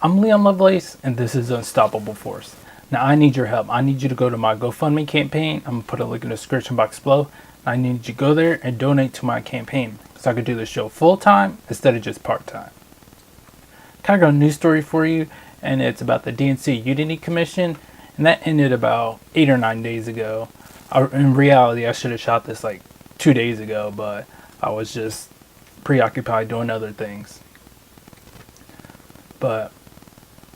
I'm Leon Lovelace, and this is Unstoppable Force. Now, I need your help. I need you to go to my GoFundMe campaign. I'm going to put a link in the description box below. I need you to go there and donate to my campaign so I could do the show full-time instead of just part-time. Kind of got a news story for you, and it's about the DNC Unity Commission, and that ended about 8 or 9 days ago. In reality, I should have shot this like 2 days ago, but I was just preoccupied doing other things. But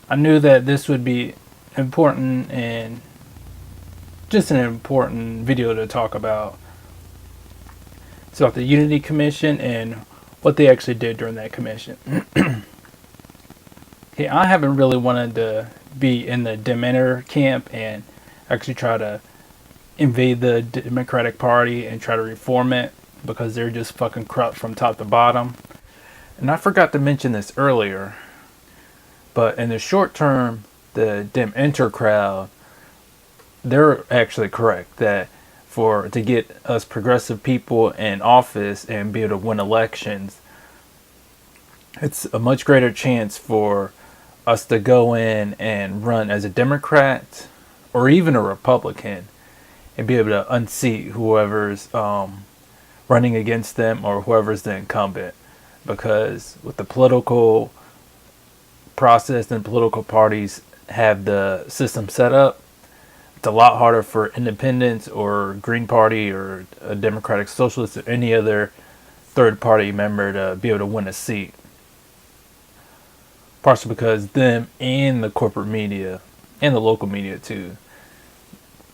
I knew that this would be important and just an important video to talk about. It's about the Unity Commission and what they actually did during that commission. Okay, I haven't really wanted to be in the Demeter camp and actually try to invade the Democratic Party and try to reform it because they're just fucking corrupt from top to bottom. And I forgot to mention this earlier, but in the short term, the Dem-Enter crowd, they're actually correct that to get us progressive people in office and be able to win elections, it's a much greater chance for us to go in and run as a Democrat or even a Republican and be able to unseat whoever's running against them or whoever's the incumbent. Because with the political process and political parties have the system set up, it's a lot harder for independents or Green Party or a Democratic Socialist or any other third party member to be able to win a seat. Partially because them and the corporate media and the local media too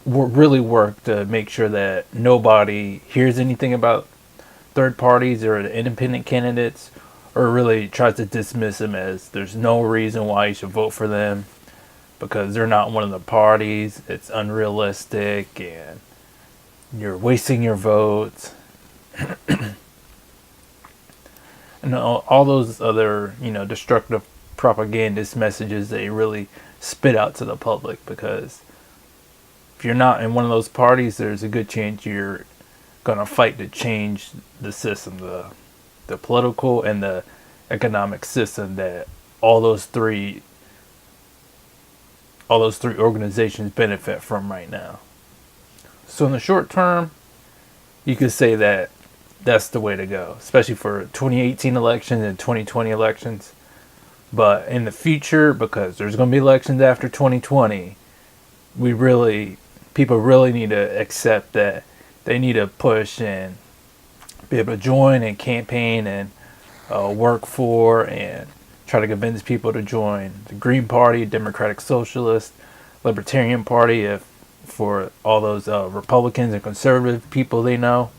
really work to make sure that nobody hears anything about third parties or the independent candidates, or really tries to dismiss them as there's no reason why you should vote for them because they're not one of the parties, it's unrealistic, and you're wasting your votes. And all those other, destructive propagandist messages they really spit out to the public, because if you're not in one of those parties, there's a good chance you're gonna fight to change the system, the political and the economic system that all those three organizations benefit from right now. So in the short term, you could say that that's the way to go, especially for 2018 elections and 2020 elections. But in the future, because there's going to be elections after 2020, people really need to accept that they need to push and be able to join and campaign and work for and try to convince people to join the Green Party, Democratic Socialist, Libertarian Party, for all those Republicans and conservative people they know.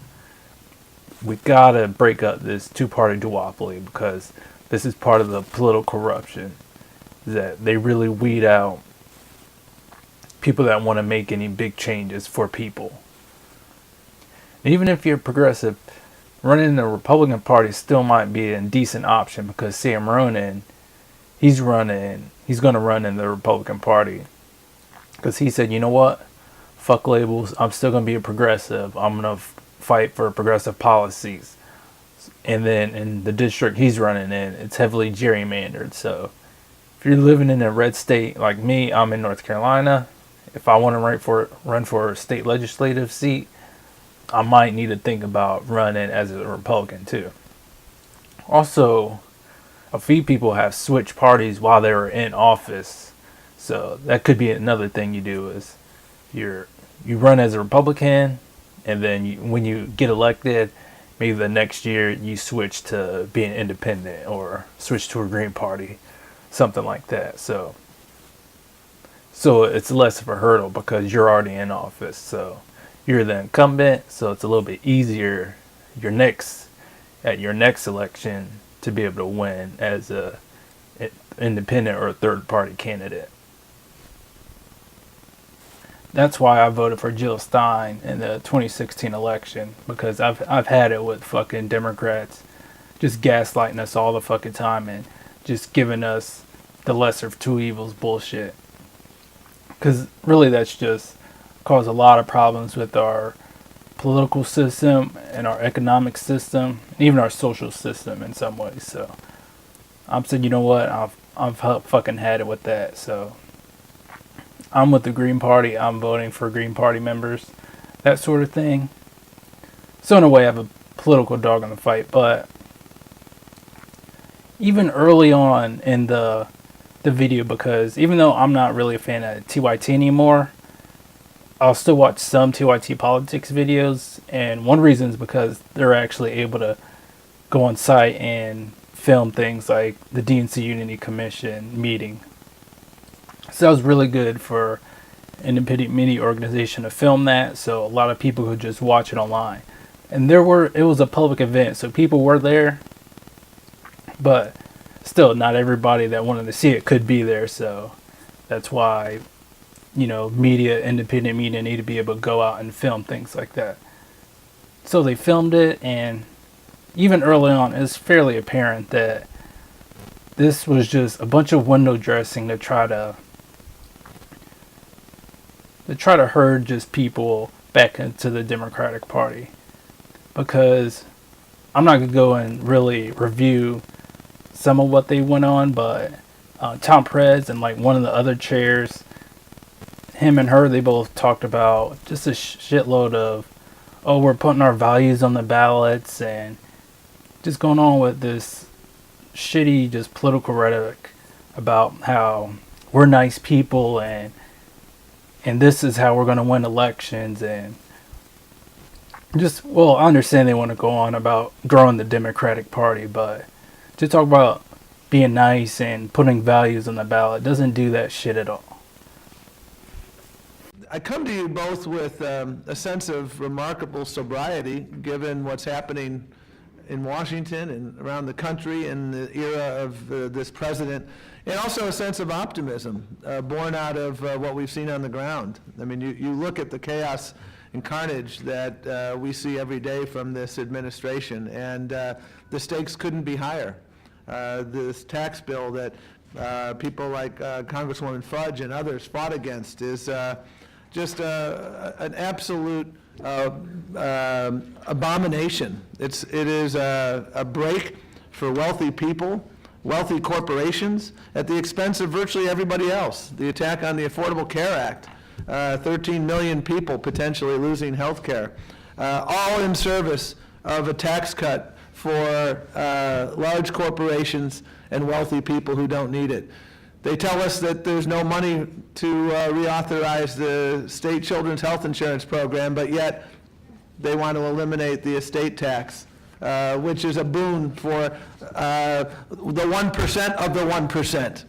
We gotta break up this two-party duopoly, because this is part of the political corruption, that they really weed out people that want to make any big changes for people. And even if you're progressive, running in the Republican Party still might be a decent option, because Sam Ronan, he's going to run in the Republican Party, because he said, you know what, fuck labels, I'm still going to be a progressive, I'm going to fight for progressive policies. And then in the district he's running in, it's heavily gerrymandered. So if you're living in a red state like me, I'm in North Carolina. If I want to run for a state legislative seat, I might need to think about running as a Republican too. Also, a few people have switched parties while they were in office. So that could be another thing you do, is you run as a Republican, and then when you get elected, maybe the next year you switch to being independent or switch to a Green Party, something like that. So it's less of a hurdle because you're already in office. So you're the incumbent, so it's a little bit easier at your next election to be able to win as a independent or a third party candidate. That's why I voted for Jill Stein in the 2016 election, because I've had it with fucking Democrats just gaslighting us all the fucking time and just giving us the lesser of two evils bullshit. Because really that's just caused a lot of problems with our political system and our economic system, and even our social system in some ways. So I'm saying, you know what, I've fucking had it with that. So I'm with the Green Party. I'm voting for Green Party members, that sort of thing. So in a way, I have a political dog in the fight. But even early on in the video, because even though I'm not really a fan of TYT anymore, I'll still watch some TYT politics videos, and one reason is because they're actually able to go on site and film things like the DNC Unity Commission meeting. So that was really good for an independent media organization to film that, so a lot of people could just watch it online. And it was a public event, so people were there, but still not everybody that wanted to see it could be there. So that's why, independent media need to be able to go out and film things like that. So they filmed it, and even early on, it's fairly apparent that this was just a bunch of window dressing to try to herd just people back into the Democratic Party. Because I'm not going to go and really review some of what they went on, but Tom Perez and like one of the other chairs, him and her, they both talked about just a shitload of, we're putting our values on the ballots, and just going on with this shitty just political rhetoric about how we're nice people and this is how we're going to win elections. And I understand they want to go on about growing the Democratic Party, but to talk about being nice and putting values on the ballot doesn't do that shit at all. I come to you both with a sense of remarkable sobriety, given what's happening in Washington and around the country in the era of this president, and also a sense of optimism born out of what we've seen on the ground. I mean, you look at the chaos and carnage that we see every day from this administration, and the stakes couldn't be higher. This tax bill that people like Congresswoman Fudge and others fought against is just an absolute abomination. It is a break for wealthy people, wealthy corporations, at the expense of virtually everybody else. The attack on the Affordable Care Act, 13 million people potentially losing health care, all in service of a tax cut for large corporations and wealthy people who don't need it. They tell us that there's no money to reauthorize the state children's health insurance program, but yet they want to eliminate the estate tax, which is a boon for the 1% of the 1%.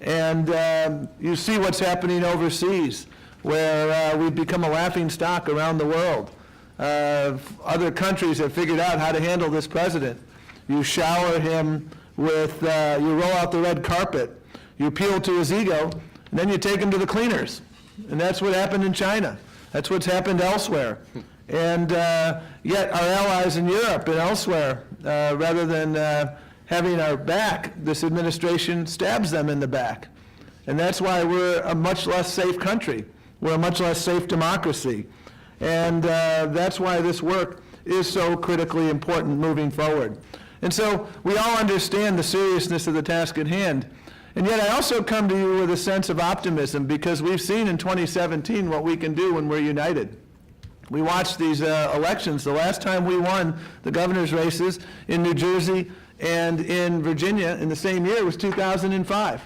And you see what's happening overseas, where we've become a laughing stock around the world. Other countries have figured out how to handle this president. You shower him with, you roll out the red carpet, you appeal to his ego, and then you take him to the cleaners. And that's what happened in China. That's what's happened elsewhere. And yet our allies in Europe and elsewhere, rather than having our back, this administration stabs them in the back. And that's why we're a much less safe country. We're a much less safe democracy. And that's why this work is so critically important moving forward. And so we all understand the seriousness of the task at hand. And yet I also come to you with a sense of optimism, because we've seen in 2017 what we can do when we're united. We watched these elections. The last time we won the governor's races in New Jersey and in Virginia in the same year was 2005.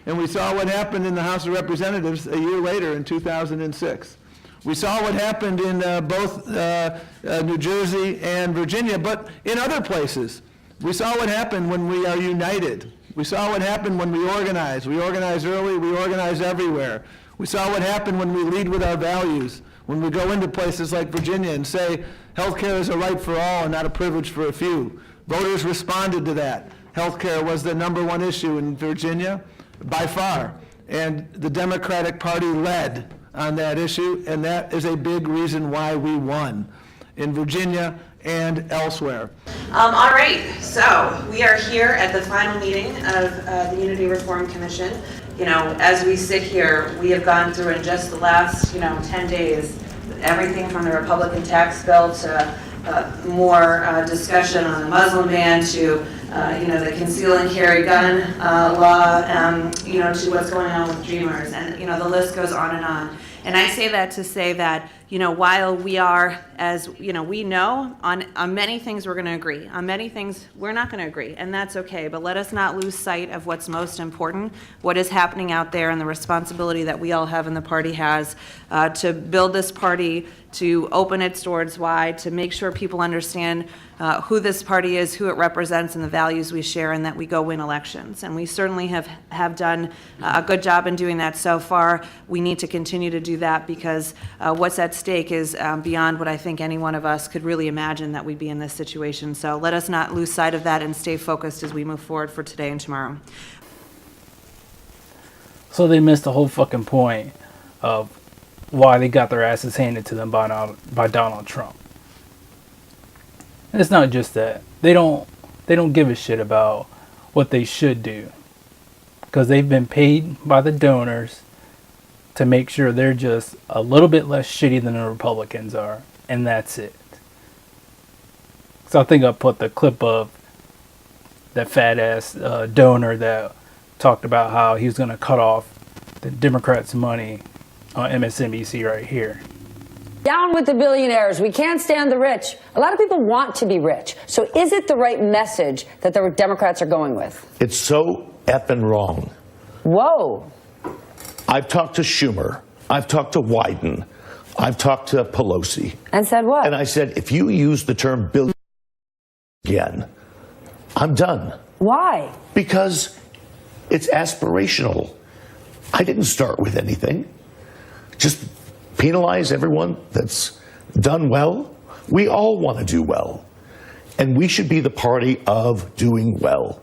And we saw what happened in the House of Representatives a year later in 2006. We saw what happened in both New Jersey and Virginia, but in other places. We saw what happened when we are united. We saw what happened when we organize. We organize early, we organize everywhere. We saw what happened when we lead with our values, when we go into places like Virginia and say, healthcare is a right for all and not a privilege for a few. Voters responded to that. Healthcare was the #1 issue in Virginia by far, and the Democratic Party led on that issue, and that is a big reason why we won in Virginia and elsewhere. All right, so we are here at the final meeting of the Unity Reform Commission. As we sit here, we have gone through in just the last, 10 days, everything from the Republican tax bill to more discussion on the Muslim ban to the conceal and carry gun law, to what's going on with Dreamers, and the list goes on and on. And I say that to say that while we are, as we know on many things we're going to agree, on many things we're not going to agree, and that's okay. But let us not lose sight of what's most important, what is happening out there, and the responsibility that we all have and the party has to build this party, to open its doors wide, to make sure people understand who this party is, who it represents, and the values we share, and that we go win elections. And we certainly have done a good job in doing that so far. We need to continue to do that because what's at stake is beyond what I think any one of us could really imagine that we'd be in this situation. So let us not lose sight of that and stay focused as we move forward for today and tomorrow. So they missed the whole fucking point of why they got their asses handed to them by Donald Trump. And it's not just that. They don't give a shit about what they should do, because they've been paid by the donors to make sure they're just a little bit less shitty than the Republicans are, and that's it. So I think I put the clip of that fat ass donor that talked about how he was going to cut off the Democrats' money on MSNBC right here. Down with the billionaires. We can't stand the rich. A lot of people want to be rich. So is it the right message that the Democrats are going with? It's so effing wrong. Whoa. I've talked to Schumer. I've talked to Wyden. I've talked to Pelosi. And said what? And I said, if you use the term billion again, I'm done. Why? Because it's aspirational. I didn't start with anything. Just penalize everyone that's done well. We all want to do well. And we should be the party of doing well.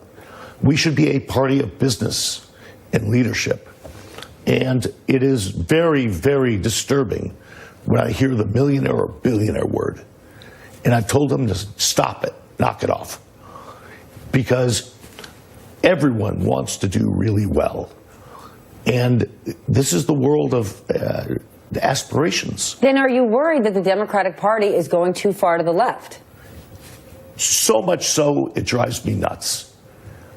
We should be a party of business and leadership. And it is very, very disturbing when I hear the millionaire or billionaire word. And I've told them to stop it, knock it off. Because everyone wants to do really well. And this is the world of aspirations. Then are you worried that the Democratic Party is going too far to the left? So much so, it drives me nuts.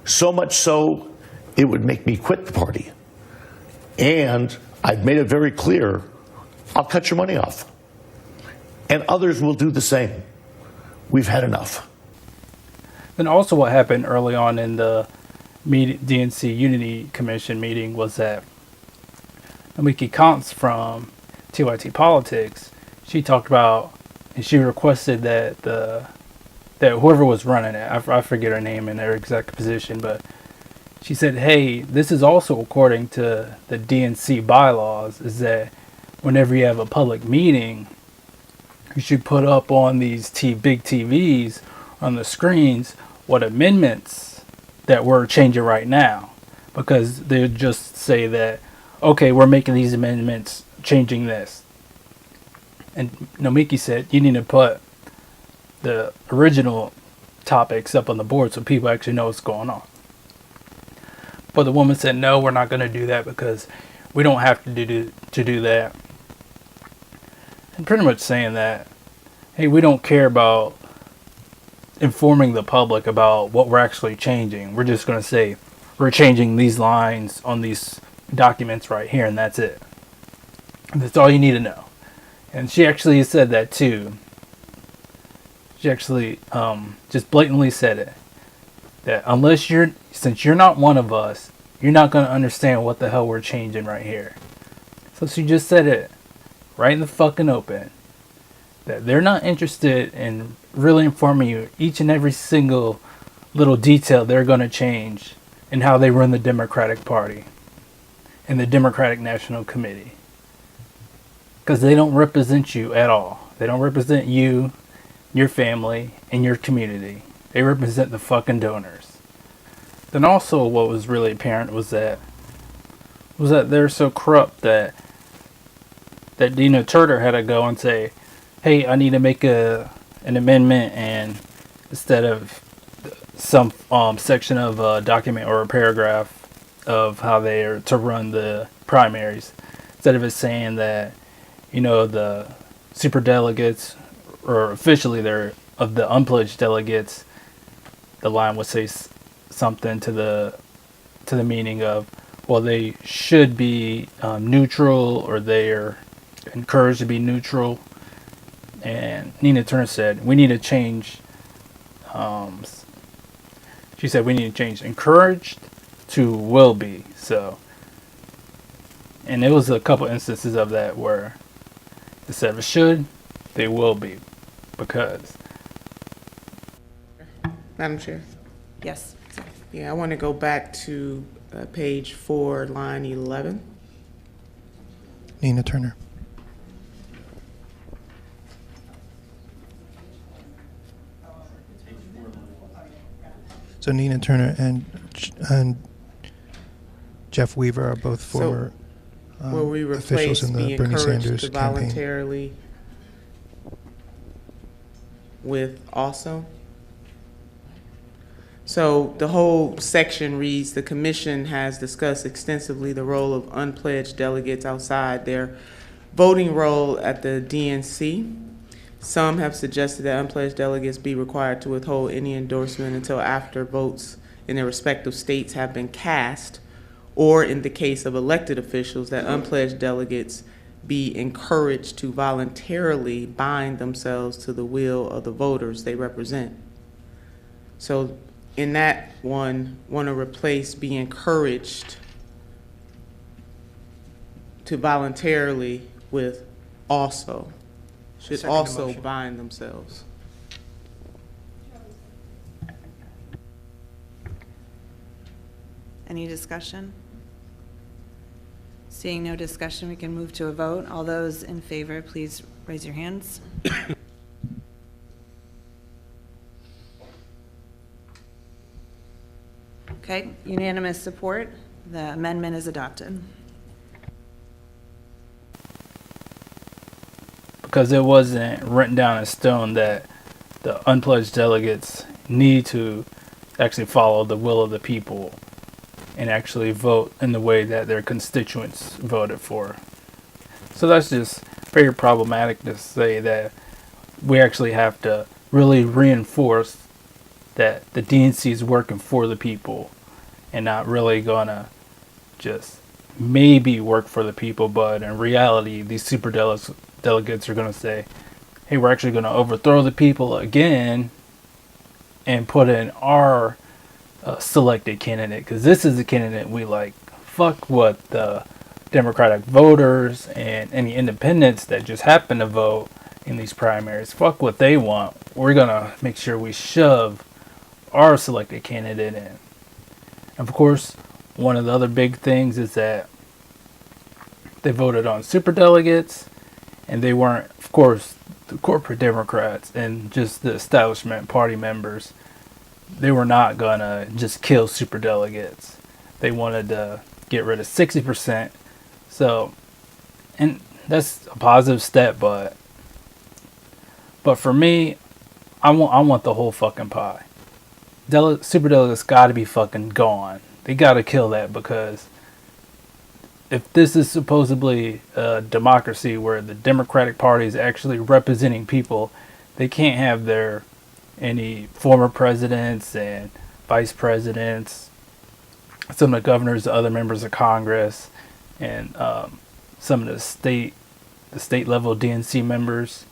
So much so, it would make me quit the party. And I've made it very clear, I'll cut your money off. And others will do the same. We've had enough. Then also what happened early on in the DNC Unity Commission meeting was that Nomiki Konst from TYT Politics, she talked about, and she requested that that whoever was running it, I forget her name and her exact position, but she said, hey, this is also according to the DNC bylaws, is that whenever you have a public meeting, you should put up on these big TVs on the screens what amendments that we're changing right now, because they just say that, okay, we're making these amendments, changing this. And Nomiki said, you need to put the original topics up on the board so people actually know what's going on. But the woman said, no, we're not going to do that because we don't have to do that. And pretty much saying that, hey, we don't care about informing the public about what we're actually changing. We're just going to say we're changing these lines on these documents right here, and that's it. And that's all you need to know. And she actually said that too. She actually just blatantly said it. That since you're not one of us, you're not going to understand what the hell we're changing right here. So she just said it right in the fucking open. That they're not interested in really informing you each and every single little detail they're going to change in how they run the Democratic Party and the Democratic National Committee. Because they don't represent you at all. They don't represent you, your family, and your community. They represent the fucking donors. Then also what was really apparent was that they're so corrupt that Dina Turner had to go and say, hey, I need to make an amendment, and instead of some section of a document or a paragraph of how they are to run the primaries, instead of it saying that, the super delegates, or officially they're of the unpledged delegates, the line would say something to the meaning of, well, they should be neutral, or they're encouraged to be neutral. And Nina Turner said, we need to change. She said we need to change encouraged to will be. So, and it was a couple instances of that where instead of should, they will be, because. Madam Chair? Yes. Yeah, I want to go back to page 4, line 11. Nina Turner. So Nina Turner and Jeff Weaver are both former Where we officials replace in be the Bernie encouraged Sanders to campaign. voluntarily with also. So the whole section reads, the commission has discussed extensively the role of unpledged delegates outside their voting role at the DNC. Some have suggested that unpledged delegates be required to withhold any endorsement until after votes in their respective states have been cast, or in the case of elected officials, that unpledged delegates be encouraged to voluntarily bind themselves to the will of the voters they represent. So in that one, want to replace be encouraged to voluntarily with also. Should Second the also motion. bind themselves. Any discussion? Seeing no discussion, we can move to a vote. All those in favor, please raise your hands. Okay, unanimous support. The amendment is adopted. Because it wasn't written down in stone that the unpledged delegates need to actually follow the will of the people and actually vote in the way that their constituents voted for. So that's just very problematic to say that we actually have to really reinforce that the DNC is working for the people and not really gonna just maybe work for the people, but in reality, these super delegates are gonna say, hey, we're actually gonna overthrow the people again and put in our selected candidate, because this is the candidate we like. Fuck what the Democratic voters and any independents that just happen to vote in these primaries, fuck what they want. We're gonna make sure we shove our selected candidate in. Of course, one of the other big things is that they voted on superdelegates, and they weren't, of course, the corporate Democrats and just the establishment party members. They were not gonna just kill superdelegates. They wanted to get rid of 60%. So, and that's a positive step, but for me, I want the whole fucking pie. Superdelegates got to be fucking gone. They got to kill that, because if this is supposedly a democracy where the Democratic Party is actually representing people, they can't have any former presidents and vice presidents, some of the governors, the other members of Congress, and some of the state level DNC members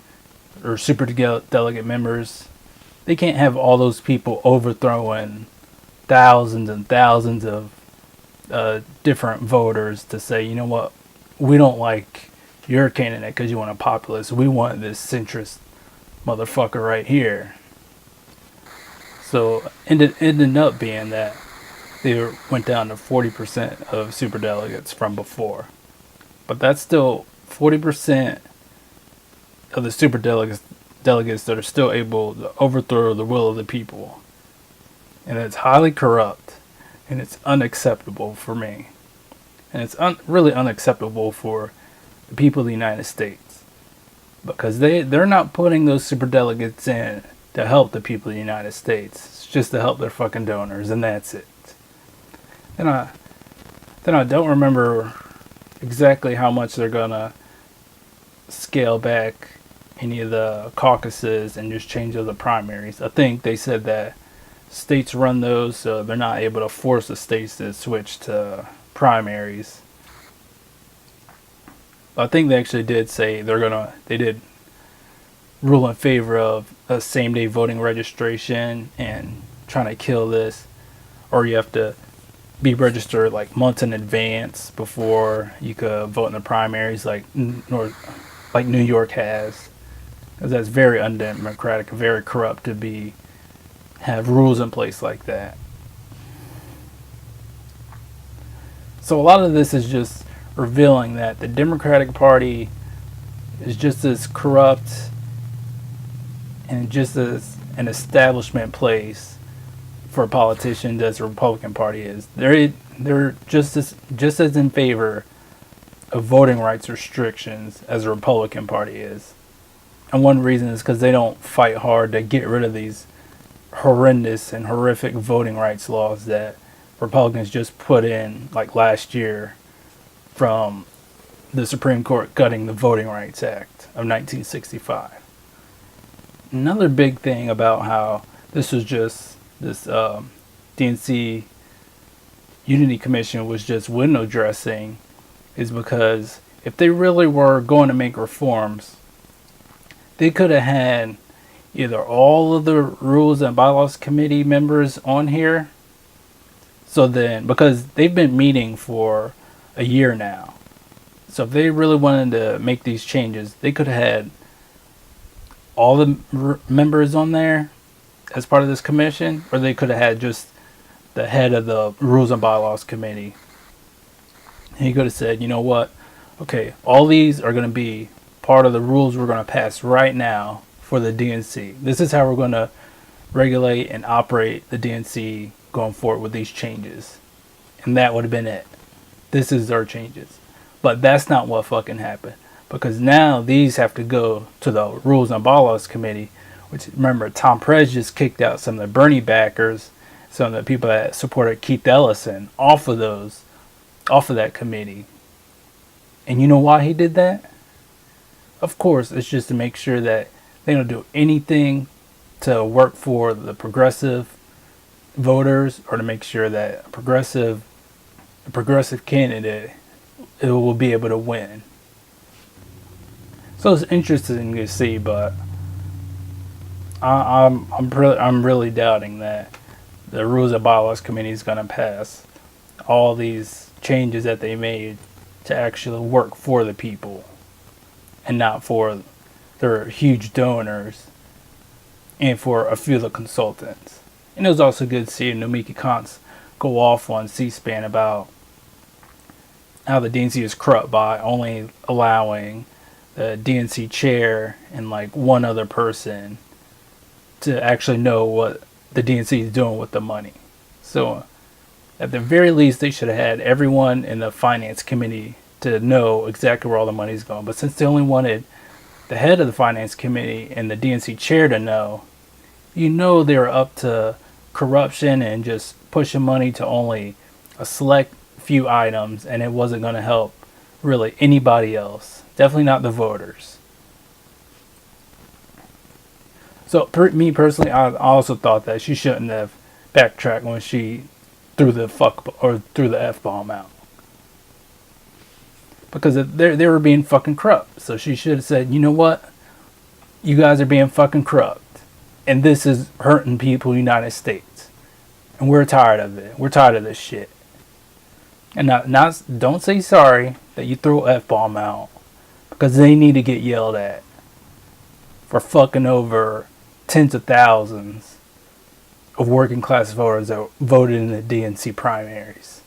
or super delegate members. They can't have all those people overthrowing thousands and thousands of different voters to say, you know what, we don't like your candidate because you want a populist. We want this centrist motherfucker right here. So ended up being that they went down to 40% of superdelegates from before. But that's still 40% of the superdelegates that are still able to overthrow the will of the people. And it's highly corrupt, and it's unacceptable for me. And it's really unacceptable for the people of the United States, because they're not putting those superdelegates in to help the people of the United States. It's just to help their fucking donors, and that's it. Then I don't remember exactly how much they're gonna scale back any of the caucuses and just change of the primaries. I think they said that states run those, so they're not able to force the states to switch to primaries. I think they actually did say they did rule in favor of a same-day voting registration and trying to kill this, or you have to be registered like months in advance before you could vote in the primaries, like New York has, because that's very undemocratic, very corrupt to have rules in place like that. So a lot of this is just revealing that the Democratic Party is just as corrupt and just as an establishment place for politicians as the Republican Party is. They're just as in favor of voting rights restrictions as the Republican Party is. And one reason is because they don't fight hard to get rid of these horrendous and horrific voting rights laws that Republicans just put in like last year from the Supreme Court gutting the Voting Rights Act of 1965. Another big thing about how this DNC Unity Commission was just window dressing is because if they really were going to make reforms, they could have had either all of the Rules and Bylaws Committee members on here. So then, because they've been meeting for a year now, so if they really wanted to make these changes, they could have had all the members on there as part of this commission, or they could have had just the head of the Rules and Bylaws Committee. And he could have said, you know what, okay, all these are going to be part of the rules we're going to pass right now for the DNC. This is how we're going to regulate and operate the DNC going forward with these changes. And that would have been it. This is our changes. But that's not what fucking happened. Because now these have to go to the Rules and Bylaws Committee, which, remember, Tom Perez just kicked out some of the Bernie backers, some of the people that supported Keith Ellison off of that committee. And you know why he did that? Of course, it's just to make sure that they don't do anything to work for the progressive voters, or to make sure that a progressive candidate will be able to win. So it's interesting to see, but I'm really doubting that the Rules and Bylaws Committee is going to pass all these changes that they made to actually work for the people and not for their huge donors and for a few of the consultants. And it was also good to see Nomiki Kantz go off on C-SPAN about how the DNC is corrupt by only allowing the DNC chair and like one other person to actually know what the DNC is doing with the money. So at the very least, they should have had everyone in the finance committee to know exactly where all the money is going. But since they only wanted the head of the finance committee and the DNC chair to know, you know they were up to corruption and just pushing money to only a select few items, and it wasn't going to help really anybody else. Definitely not the voters. So me personally, I also thought that she shouldn't have backtracked when she threw the F-bomb out. Because they were being fucking corrupt. So she should have said, you know what? You guys are being fucking corrupt. And this is hurting people in the United States. And we're tired of it. We're tired of this shit. And don't say sorry that you threw an F-bomb out. Because they need to get yelled at for fucking over tens of thousands of working class voters that voted in the DNC primaries.